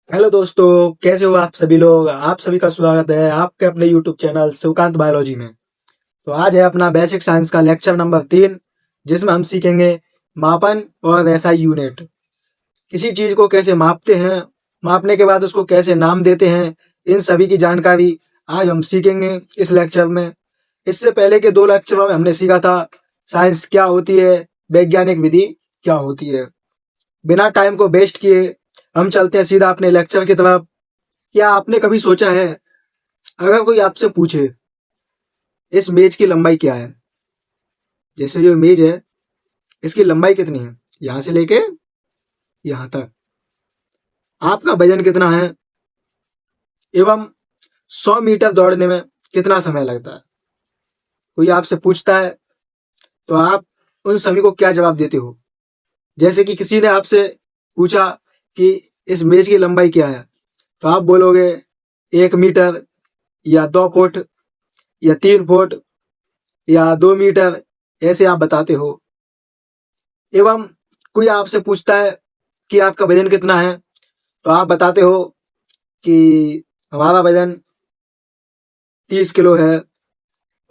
Hello दोस्तों, कैसे हो आप सभी लोग। आप सभी का स्वागत है आपके अपने यूट्यूब चैनल शिवकांत बायोलॉजी में। तो आज है अपना बेसिक साइंस का लेक्चर नंबर 3, जिसमें हम सीखेंगे मापन और एसआई यूनिट। किसी चीज को कैसे मापते हैं, मापने के बाद उसको कैसे नाम देते हैं, इन सभी की जानकारी आज हम सीखेंगे इस लेक्चर में। इससे पहले के 2 लेक्चरों में हमने सीखा था साइंस क्या होती है, वैज्ञानिक विधि क्या होती है। बिना टाइम को वेस्ट किए हम चलते हैं सीधा अपने लेक्चर की तरफ। क्या आपने कभी सोचा है, अगर कोई आपसे पूछे इस मेज की लंबाई क्या है, जैसे जो मेज है इसकी लंबाई कितनी है, यहां से लेके यहां तक, आपका वजन कितना है, एवं 100 मीटर दौड़ने में कितना समय लगता है, कोई आपसे पूछता है तो आप उन सभी को क्या जवाब देते हो। जैसे कि किसी ने आपसे पूछा कि इस मेज की लंबाई क्या है, तो आप बोलोगे 1 मीटर या 2 फुट या 3 फुट या 2 मीटर, ऐसे आप बताते हो। एवं कोई आपसे पूछता है कि आपका वजन कितना है, तो आप बताते हो कि हमारा वजन 30 किलो है,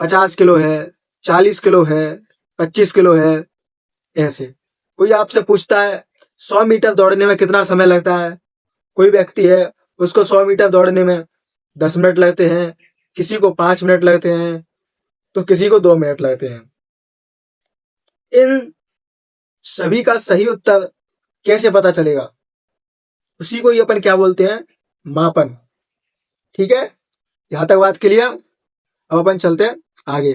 50 किलो है, 40 किलो है, 25 किलो है, ऐसे। कोई आपसे पूछता है 100 मीटर दौड़ने में कितना समय लगता है, कोई व्यक्ति है उसको 100 मीटर दौड़ने में 10 मिनट लगते हैं, किसी को 5 मिनट लगते हैं, तो किसी को 2 मिनट लगते हैं। इन सभी का सही उत्तर कैसे पता चलेगा, उसी को ही अपन क्या बोलते हैं, मापन। ठीक है, यहां तक बात क्लियर। अब अपन चलते हैं आगे।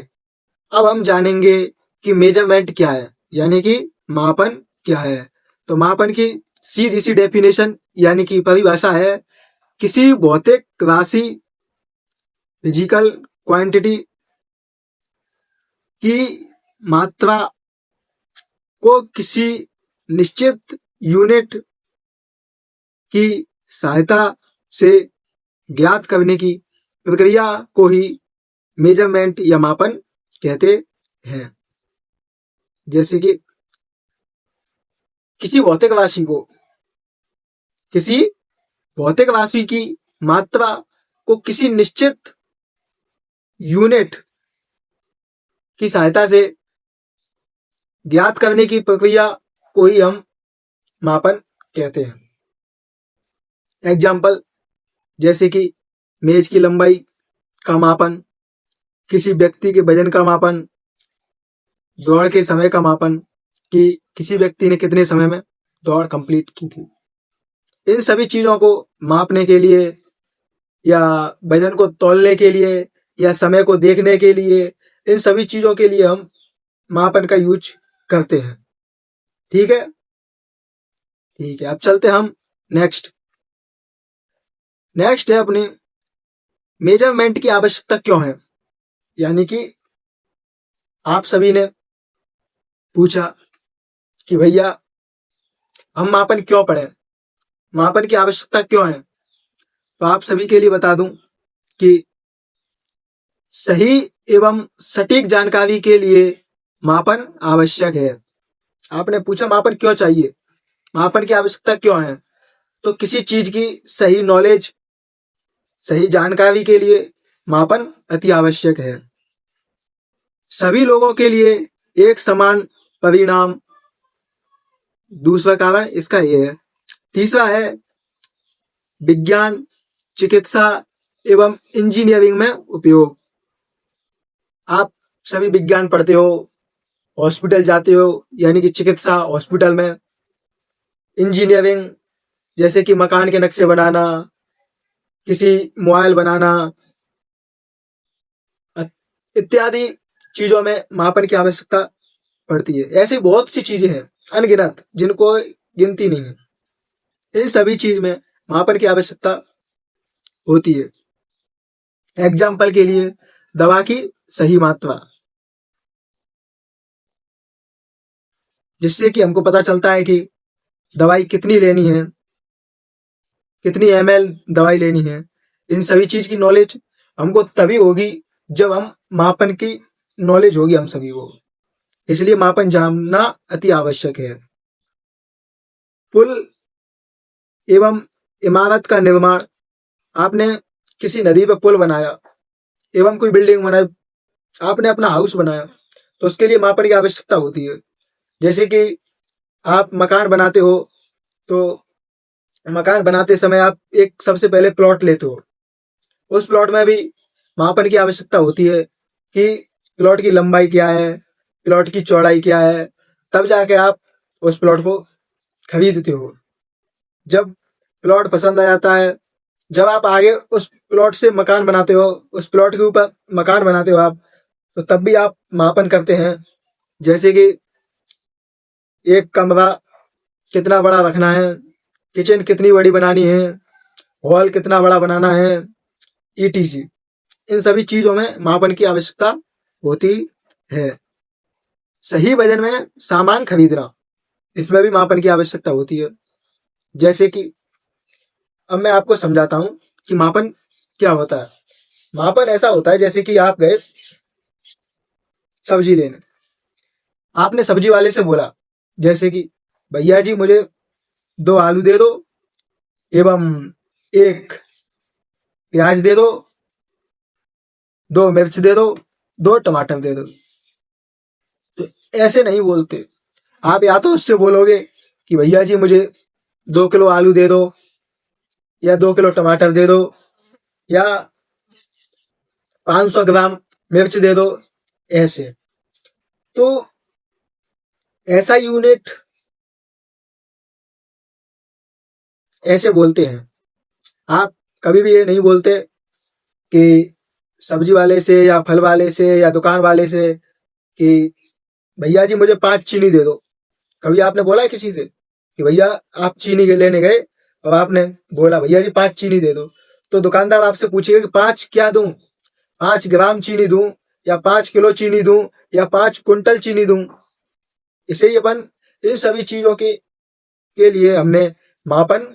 अब हम जानेंगे कि मेजरमेंट क्या है, यानी कि मापन क्या है। तो मापन की सीधी सी डेफिनेशन यानी कि परिभाषा है, किसी भौतिक राशि, फिजिकल क्वांटिटी की मात्रा को किसी निश्चित यूनिट की सहायता से ज्ञात करने की प्रक्रिया को ही मेजरमेंट या मापन कहते हैं। जैसे कि किसी भौतिक राशि को, किसी भौतिक राशि की मात्रा को किसी निश्चित यूनिट की सहायता से ज्ञात करने की प्रक्रिया को ही हम मापन कहते हैं। एग्जाम्पल, जैसे कि मेज की लंबाई का मापन, किसी व्यक्ति के वजन का मापन, दौड़ के समय का मापन कि किसी व्यक्ति ने कितने समय में दौड़ कंप्लीट की थी। इन सभी चीजों को मापने के लिए या वजन को तौलने के लिए या समय को देखने के लिए, इन सभी चीजों के लिए हम मापन का यूज करते हैं। ठीक है, ठीक है। अब चलते हम नेक्स्ट है अपनी मेजरमेंट की आवश्यकता क्यों है। यानी कि आप सभी ने पूछा कि भैया हम मापन क्यों पढ़ें, मापन की आवश्यकता क्यों है। तो आप सभी के लिए बता दूं कि सही एवं सटीक जानकारी के लिए मापन आवश्यक है। आपने पूछा मापन क्यों चाहिए, मापन की आवश्यकता क्यों है, तो किसी चीज की सही नॉलेज, सही जानकारी के लिए मापन अति आवश्यक है। सभी लोगों के लिए एक समान परिणाम, दूसरा कारण इसका यह है। तीसरा है विज्ञान, चिकित्सा एवं इंजीनियरिंग में उपयोग। आप सभी विज्ञान पढ़ते हो, हॉस्पिटल जाते हो, यानी कि चिकित्सा हॉस्पिटल में। इंजीनियरिंग जैसे कि मकान के नक्शे बनाना, किसी मोबाइल बनाना इत्यादि चीजों में मापन की आवश्यकता पड़ती है। ऐसी बहुत सी चीजें हैं अनगिनत, जिनको गिनती नहीं है। इन सभी चीज में मापन की आवश्यकता होती है। एग्जाम्पल के लिए दवा की सही मात्रा, जिससे कि हमको पता चलता है कि दवाई कितनी लेनी है, कितनी ml दवाई लेनी है। इन सभी चीज की नॉलेज हमको तभी होगी जब हम मापन की नॉलेज होगी हम सभी को। इसलिए मापन जानना अति आवश्यक है। पुल एवं इमारत का निर्माण, आपने किसी नदी पर पुल बनाया एवं कोई बिल्डिंग बनाई, आपने अपना हाउस बनाया, तो उसके लिए मापन की आवश्यकता होती है। जैसे कि आप मकान बनाते हो, तो मकान बनाते समय आप एक सबसे पहले प्लॉट लेते हो। उस प्लॉट में भी मापन की आवश्यकता होती है कि प्लॉट की लंबाई क्या है, प्लॉट की चौड़ाई क्या है, तब जाके आप उस प्लॉट को खरीदते हो। जब प्लॉट पसंद आ जाता है, जब आप आगे उस प्लॉट से मकान बनाते हो, उस प्लॉट के ऊपर मकान बनाते हो आप, तो तब भी आप मापन करते हैं। जैसे कि एक कमरा कितना बड़ा रखना है, किचन कितनी बड़ी बनानी है, हॉल कितना बड़ा बनाना है, ईटीसी। इन सभी चीजों में मापन की आवश्यकता होती है। सही वजन में सामान खरीदना, इसमें भी मापन की आवश्यकता होती है। जैसे कि अब मैं आपको समझाता हूं कि मापन क्या होता है। मापन ऐसा होता है जैसे कि आप गए सब्जी लेने, आपने सब्जी वाले से बोला, जैसे कि भैया जी मुझे 2 आलू दे दो एवं 1 प्याज दे दो, 2 मिर्च दे दो, 2 टमाटर दे दो। तो ऐसे नहीं बोलते। आप या तो उससे बोलोगे कि भैया जी मुझे 2 किलो आलू दे दो, या 2 किलो टमाटर दे दो, या 500 ग्राम मिर्च दे दो। ऐसे तो ऐसा यूनिट ऐसे बोलते हैं। आप कभी भी ये नहीं बोलते कि सब्जी वाले से या फल वाले से या दुकान वाले से कि भैया जी मुझे 5 चीनी दे दो। कभी आपने बोला है किसी से कि भैया आप चीनी के लेने गए और आपने बोला भैया जी 5 चीनी दे दो, तो दुकानदार आपसे पूछेगा कि 5 क्या दूं, 5 ग्राम चीनी दूं, या 5 किलो चीनी दूं, या 5 कुंटल चीनी दूं। इसे ही अपन इन सभी चीजों के लिए हमने मापन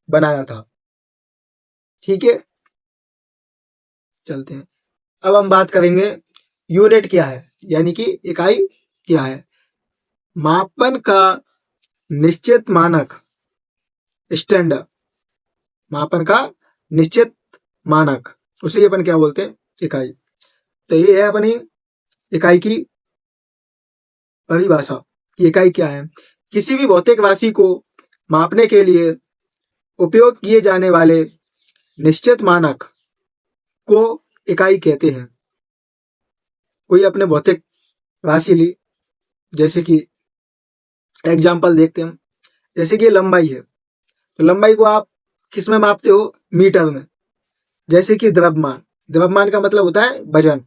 बनाया था। ठीक है, चलते हैं। अब हम बात करेंगे यूनिट क्या है, यानी कि इकाई क्या है। मापन का निश्चित मानक, स्टैंडर्ड, मापन का निश्चित मानक, उसे अपन क्या बोलते हैं, इकाई। तो ये है अपनी इकाई की परिभाषा कि इकाई क्या है। किसी भी भौतिक राशि को मापने के लिए उपयोग किए जाने वाले निश्चित मानक को इकाई कहते हैं। कोई अपने भौतिक राशि ली, जैसे कि एग्जाम्पल देखते हैं हम। जैसे कि लंबाई है, तो लंबाई को आप किस में मापते हो, मीटर में। जैसे कि द्रव्यमान, द्रव्यमान का मतलब होता है वजन,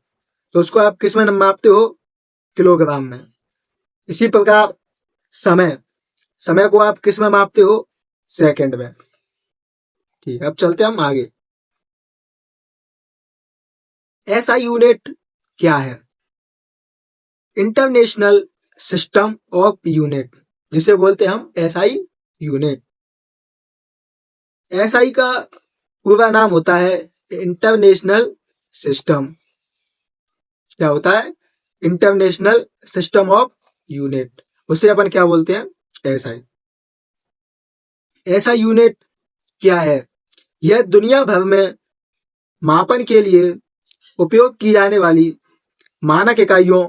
तो उसको आप किस में मापते हो, किलोग्राम में। इसी प्रकार समय, समय को आप किस में मापते हो, सेकंड में। ठीक है, अब चलते हम आगे। एसआई यूनिट क्या है, इंटरनेशनल सिस्टम ऑफ यूनिट, जिसे बोलते हैं हम एसआई यूनिट। एसआई का पूरा नाम होता है इंटरनेशनल सिस्टम। क्या होता है, इंटरनेशनल सिस्टम ऑफ यूनिट, उसे अपन क्या बोलते हैं, एसआई। ऐसा यूनिट क्या है, यह दुनिया भर में मापन के लिए उपयोग की जाने वाली मानक इकाइयों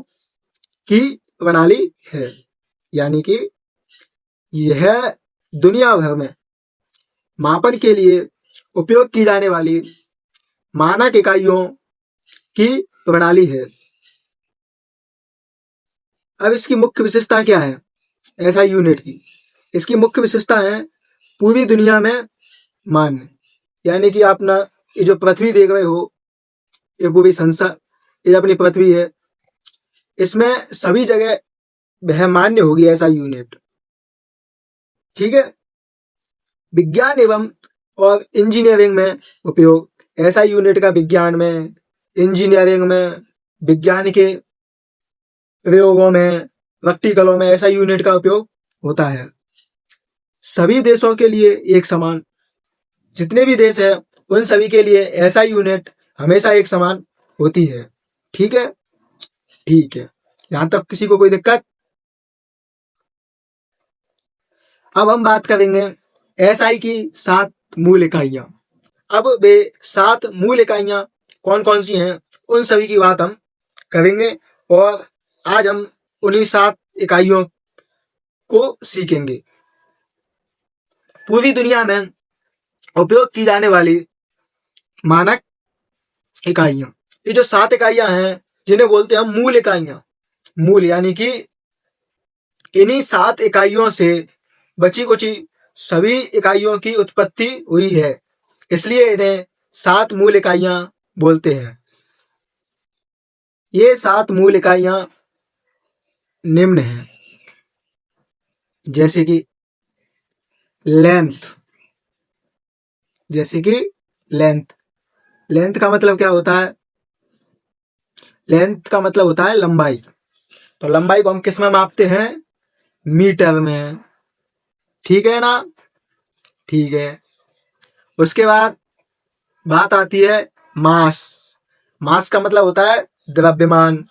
की प्रणाली है। यानी कि यह दुनिया भर में मापन के लिए उपयोग की जाने वाली मानक इकाइयों की प्रणाली है। अब इसकी मुख्य विशेषता क्या है, ऐसा यूनिट की। इसकी मुख्य विशेषता है पूरी दुनिया में मान्य, यानी कि अपना ये जो पृथ्वी देख रहे हो, ये पूरी संसार, ये अपनी पृथ्वी है, इसमें सभी जगह वह मान्य होगी ऐसा यूनिट। ठीक है, विज्ञान एवं और इंजीनियरिंग में उपयोग ऐसा यूनिट का, विज्ञान में, इंजीनियरिंग में, विज्ञान के प्रयोगों में, प्रैक्टिकलों में ऐसा यूनिट का उपयोग होता है। सभी देशों के लिए एक समान, जितने भी देश है उन सभी के लिए ऐसा यूनिट हमेशा एक समान होती है। ठीक है, ठीक है, यहां तक किसी को कोई दिक्कत। अब हम बात करेंगे एसआई की 7 मूल इकाइयां। अब वे 7 मूल इकाइयां कौन कौन सी हैं, उन सभी की बात हम करेंगे और आज हम उन्हीं 7 इकाइयों को सीखेंगे। पूरी दुनिया में उपयोग की जाने वाली मानक इकाइयां, ये जो 7 इकाइयां हैं जिन्हें बोलते हैं हम मूल इकाइयां। मूल यानी कि इन्हीं 7 इकाइयों से बची कुची सभी इकाइयों की उत्पत्ति हुई है, इसलिए इन्हें 7 मूल इकाइयां बोलते हैं। ये 7 मूल इकाइयां निम्न हैं, जैसे कि लेंथ। जैसे कि लेंथ, लेंथ का मतलब क्या होता है? लेंथ का मतलब होता है लंबाई। तो लंबाई को हम किस में मापते हैं? मीटर में। ठीक है ना? ठीक है। उसके बाद बात आती है मास। मास का मतलब होता है द्रव्यमान।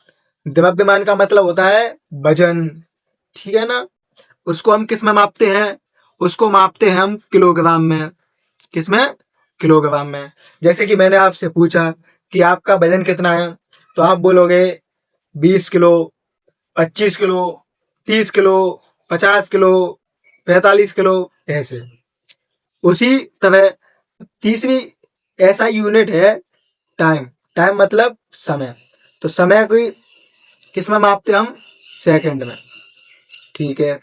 द्रव्यमान का मतलब होता है वजन। ठीक है ना? उसको हम किस में मापते हैं? उसको मापते हैं हम किलोग्राम में। किस में? किलोग्राम में। जैसे कि मैंने आपसे पूछा कि आपका वजन कितना है, तो आप बोलोगे 20 kilo, 25 kilo, 30 kilo, 50 kilo, 45 kilo, ऐसे। उसी तरह तीसरी ऐसा यूनिट है टाइम। टाइम मतलब समय। तो समय को किस में मापते हैं हम? सेकंड में। ठीक है।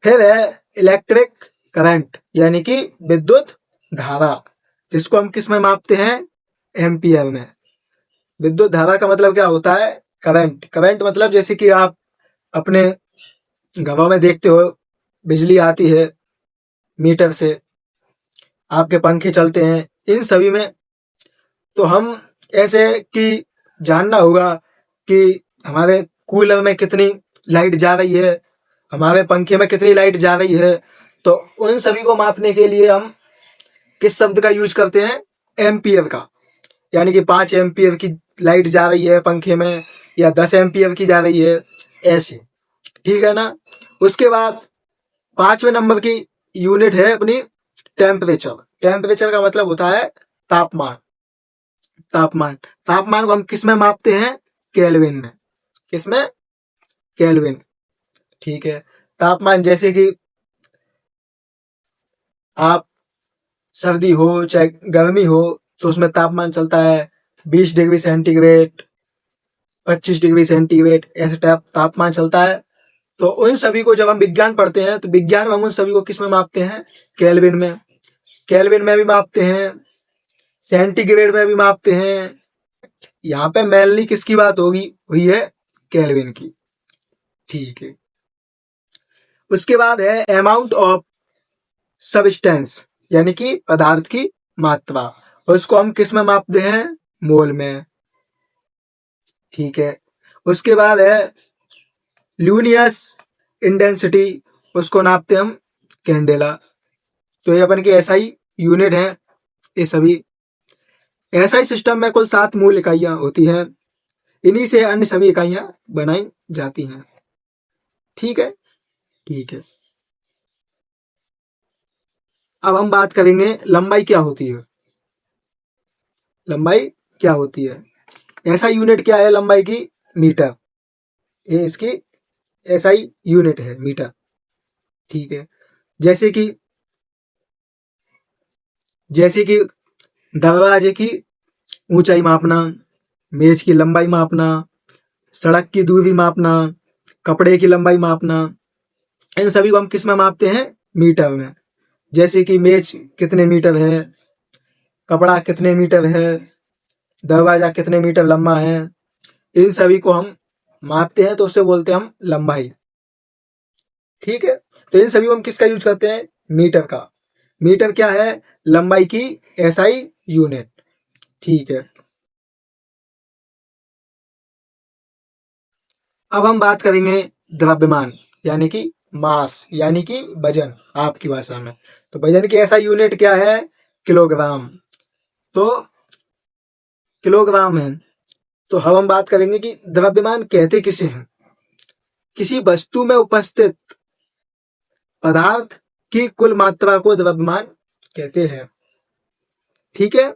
फिर है इलेक्ट्रिक करंट यानी कि विद्युत धारा, जिसको हम किस में मापते हैं? एम्पियर में। विद्युत धारा का मतलब क्या होता है? करंट। करंट मतलब जैसे कि आप अपने घरों में देखते हो, बिजली आती है मीटर से, आपके पंखे चलते हैं, इन सभी में तो हम ऐसे कि जानना होगा कि हमारे कूलर में कितनी लाइट जा रही है, हमारे पंखे में कितनी लाइट जा रही है। तो उन सभी को मापने के लिए हम किस शब्द का यूज करते हैं? एम्पियर का। यानी कि 5 एम्पियर की लाइट जा रही है पंखे में या 10 एम्पियर की जा रही है, ऐसे। ठीक है ना? उसके बाद 5वें नंबर की यूनिट है अपनी टेम्परेचर। टेम्परेचर का मतलब होता है तापमान। तापमान, तापमान को हम किस में मापते हैं? केल्विन में। किस में? केल्विन। ठीक है। तापमान जैसे कि आप सर्दी हो चाहे गर्मी हो, तो उसमें तापमान चलता है 20 डिग्री सेंटीग्रेड, 25 डिग्री सेंटीग्रेड, ऐसे तापमान चलता है। तो उन सभी को जब हम विज्ञान पढ़ते हैं तो विज्ञान में हम उन सभी को किस में मापते हैं? केल्विन में। केल्विन में भी मापते हैं, सेंटीग्रेड में भी मापते हैं। यहाँ पे मेनली किसकी बात होगी हुई है? केल्विन की। ठीक है। उसके बाद है अमाउंट ऑफ सब्सटेंस यानी कि पदार्थ की मात्रा, और उसको हम किस में मापते हैं? मोल में। ठीक है। उसके बाद है ल्यूमिनस इंटेंसिटी, उसको नापते हम कैंडेला। तो ये अपन की एसआई यूनिट है। ये सभी एसआई सिस्टम में कुल 7 मूल इकाइयां होती हैं, इन्हीं से अन्य सभी इकाइयां बनाई जाती हैं। ठीक है। ठीक है। अब हम बात करेंगे लंबाई क्या होती है। लंबाई क्या होती है? ऐसा यूनिट क्या है लंबाई की? मीटर। ये इसकी एसआई यूनिट है, मीटर। ठीक है। जैसे कि दरवाजे की ऊंचाई मापना, मेज की लंबाई मापना, सड़क की दूरी मापना, कपड़े की लंबाई मापना, इन सभी को हम किस में मापते हैं? मीटर में। जैसे कि मेज कितने मीटर है, कपड़ा कितने मीटर है, दरवाजा कितने मीटर लंबा है, इन सभी को हम मापते हैं तो उससे बोलते हैं हम लंबाई। ठीक है। तो इन सभी को हम किसका यूज करते हैं? मीटर का। मीटर क्या है? लंबाई की एसआई यूनिट। ठीक है। अब हम बात करेंगे द्रव्यमान यानी कि मास यानी कि वजन आपकी भाषा में। तो वजन की ऐसा यूनिट क्या है? किलोग्राम। तो किलोग्राम है। तो अब हम बात करेंगे कि द्रव्यमान कहते किसे हैं? किसी वस्तु में उपस्थित पदार्थ की कुल मात्रा को द्रव्यमान कहते हैं। ठीक है,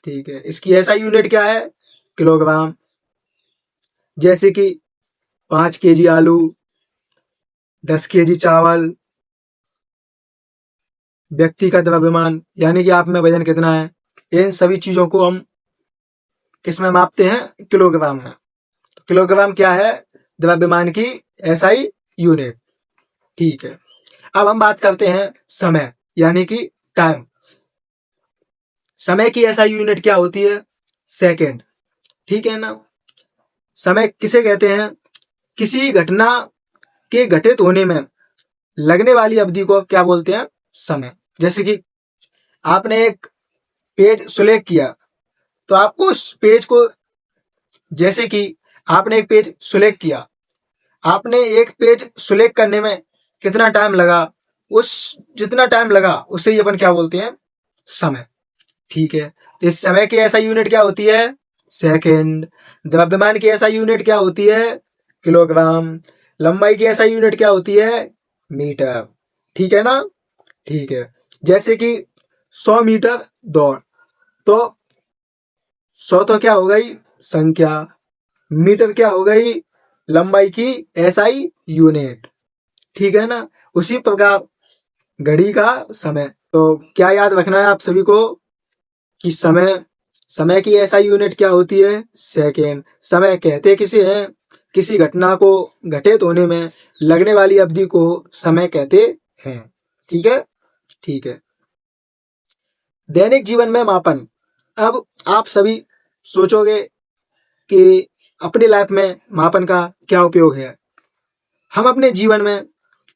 ठीक है। इसकी ऐसा यूनिट क्या है? किलोग्राम। जैसे कि 5 केजी आलू, 10 केजी चावल, व्यक्ति का द्रव्यमान यानी कि आप में वजन कितना है, इन सभी चीजों को हम किस में मापते हैं? किलोग्राम में। तो किलोग्राम क्या है? द्रव्यमान की एसआई यूनिट। ठीक है, अब हम बात करते हैं समय यानी कि टाइम। समय की एसआई यूनिट क्या होती है? सेकंड। ठीक है ना। समय किसे कहते हैं? किसी घटना के घटित होने में लगने वाली अवधि को क्या बोलते हैं? समय। जैसे कि आपने एक पेज सुलेख किया, तो आपको उस पेज को, जैसे कि आपने एक पेज सुलेख किया, आपने एक पेज सुलेख करने में कितना टाइम लगा, उस जितना टाइम लगा उसे ही अपन क्या बोलते हैं? समय। ठीक है, तो इस समय की ऐसा यूनिट क्या होती है? सेकंड। द्रव्यमान की ऐसा यूनिट क्या होती है? किलोग्राम। लंबाई की ऐसा यूनिट क्या होती है? मीटर। ठीक है ना। ठीक है, जैसे कि 100 मीटर दौड़, तो 100 तो क्या हो गई? संख्या। मीटर क्या हो गई? लंबाई की एसआई यूनिट। ठीक है ना। उसी प्रकार घड़ी का समय। तो क्या याद रखना है आप सभी को कि समय की एसआई यूनिट क्या होती है? सेकेंड। समय कहते किसे हैं? किसी घटना को घटित होने में लगने वाली अवधि को समय कहते हैं। ठीक है, ठीक है। दैनिक जीवन में मापन। अब आप सभी सोचोगे कि अपनी लाइफ में मापन का क्या उपयोग है। हम अपने जीवन में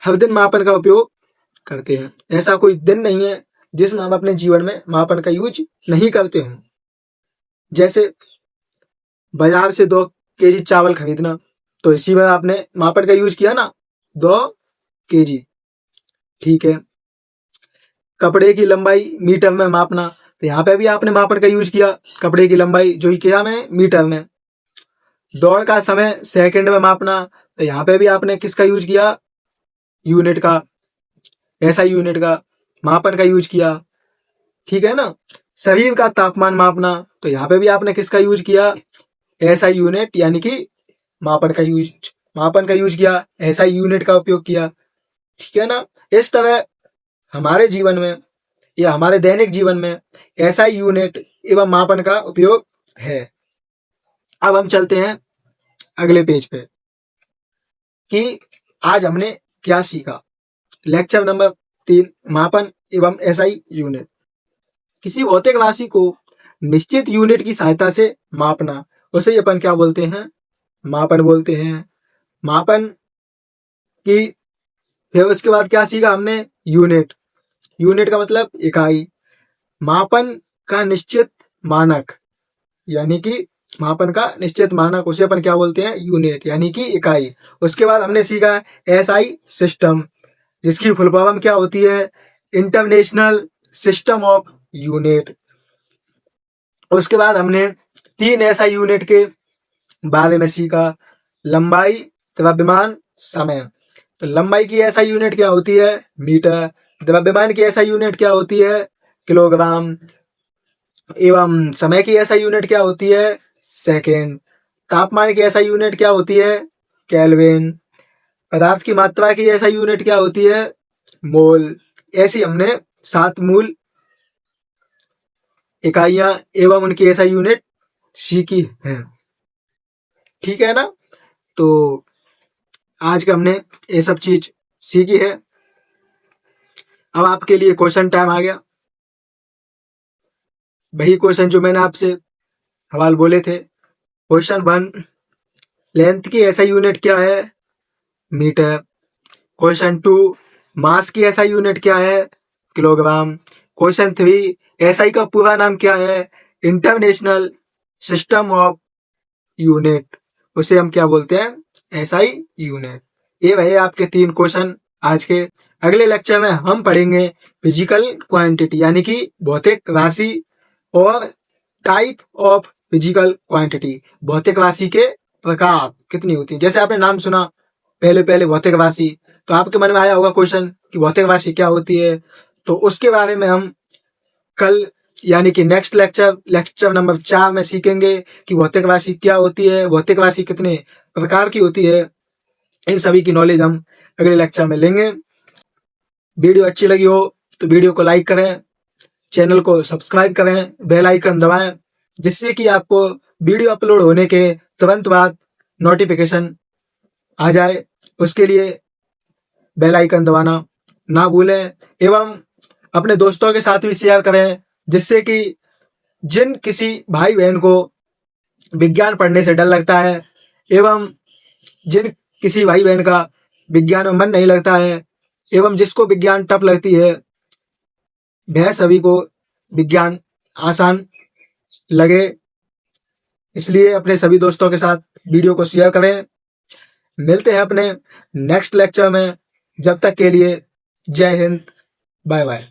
हर दिन मापन का उपयोग करते हैं। ऐसा कोई दिन नहीं है जिसमें हम अपने जीवन में मापन का यूज नहीं करते हों। जैसे बाजार से 2 केजी चावल खरीदना, तो इसी में आपने मापन का यूज किया ना, 2 केजी। ठीक है। कपड़े की लंबाई मीटर में मापना, तो यहाँ पे भी आपने मापन का यूज किया, कपड़े की लंबाई जो ही किया में मीटर में। दौड़ का समय सेकंड में मापना, तो यहाँ पे भी आपने किसका यूज किया? यूनिट का, ऐसा यूनिट का मापन का यूज किया। ठीक है ना। शरीर का तापमान मापना, तो यहाँ पे भी आपने किसका यूज किया? ऐसा यूनिट यानी कि मापन का यूज किया, ऐसा यूनिट का उपयोग किया। ठीक है ना। इस तरह हमारे जीवन में या हमारे दैनिक जीवन में ऐसा यूनिट एवं मापन का उपयोग है। अब हम चलते हैं अगले पेज पे कि आज हमने क्या सीखा। लेक्चर नंबर 3, मापन एवं एसआई यूनिट। किसी भौतिक राशि को निश्चित यूनिट की सहायता से मापना, उसे ही अपन क्या बोलते हैं? मापन बोलते हैं। मापन की फिर उसके बाद क्या सीखा हमने? यूनिट। यूनिट का मतलब इकाई। मापन का निश्चित मानक यानी कि मापन का निश्चित मानक, उसे अपन क्या बोलते हैं? यूनिट यानी कि इकाई। उसके बाद हमने सीखा एसआई सिस्टम, जिसकी फुल फॉर्म क्या होती है? International system of unit. उसके बाद हमने 3 एसआई यूनिट के बारे में सीखा। लंबाई, द्रव्यमान, समय। तो लंबाई की एसआई यूनिट क्या होती है? मीटर। द्रव्यमान की एसआई यूनिट क्या होती है? किलोग्राम। एवं समय की एसआई यूनिट क्या होती है? सेकेंड। तापमान की एसआई यूनिट क्या होती है? केल्विन। पदार्थ की मात्रा की एसआई यूनिट क्या होती है? मोल। ऐसी हमने 7 मूल इकाइयां एवं उनकी एसआई यूनिट सीखी हैं। ठीक है ना। तो आज का हमने ये सब चीज सीखी है। अब आपके लिए क्वेश्चन टाइम आ गया। वही क्वेश्चन जो मैंने आपसे सवाल बोले थे। क्वेश्चन 1, लेंथ की एसआई यूनिट क्या है? मीटर। क्वेश्चन 2, मास की एसआई यूनिट क्या है? किलोग्राम। क्वेश्चन 3, एसआई का पूरा नाम क्या है? International system of unit. उसे हम क्या बोलते हैं? SI unit. ये रहे आपके 3 क्वेश्चन आज के। अगले लेक्चर में हम पढ़ेंगे फिजिकल क्वांटिटी यानी कि भौतिक राशि और टाइप ऑफ फिजिकल क्वांटिटी। भौतिक राशि के प्रकार कितनी होती है? जैसे आपने नाम सुना पहले पहले भौतिक राशि। तो आपके मन में आया होगा क्वेश्चन कि भौतिक राशि क्या होती है, तो उसके बारे में हम कल यानी कि नेक्स्ट लेक्चर नंबर 4 में सीखेंगे कि भौतिक राशि क्या होती है, भौतिक राशि कितने प्रकार की होती है। इन सभी की नॉलेज हम अगले लेक्चर में लेंगे। वीडियो अच्छी लगी हो तो वीडियो को लाइक करें, चैनल को सब्सक्राइब करें, बेल आइकन दबाएं, जिससे कि आपको वीडियो अपलोड होने के तुरंत बाद नोटिफिकेशन आ जाए। उसके लिए बेल आइकन दबाना ना भूलें एवं अपने दोस्तों के साथ भी शेयर करें, जिससे कि जिन किसी भाई बहन को विज्ञान पढ़ने से डर लगता है एवं जिन किसी भाई बहन का विज्ञान में मन नहीं लगता है एवं जिसको विज्ञान टफ लगती है, वह सभी को विज्ञान आसान लगे। इसलिए अपने सभी दोस्तों के साथ वीडियो को शेयर करें। मिलते हैं अपने नेक्स्ट लेक्चर में। जब तक के लिए जय हिंद, बाय बाय।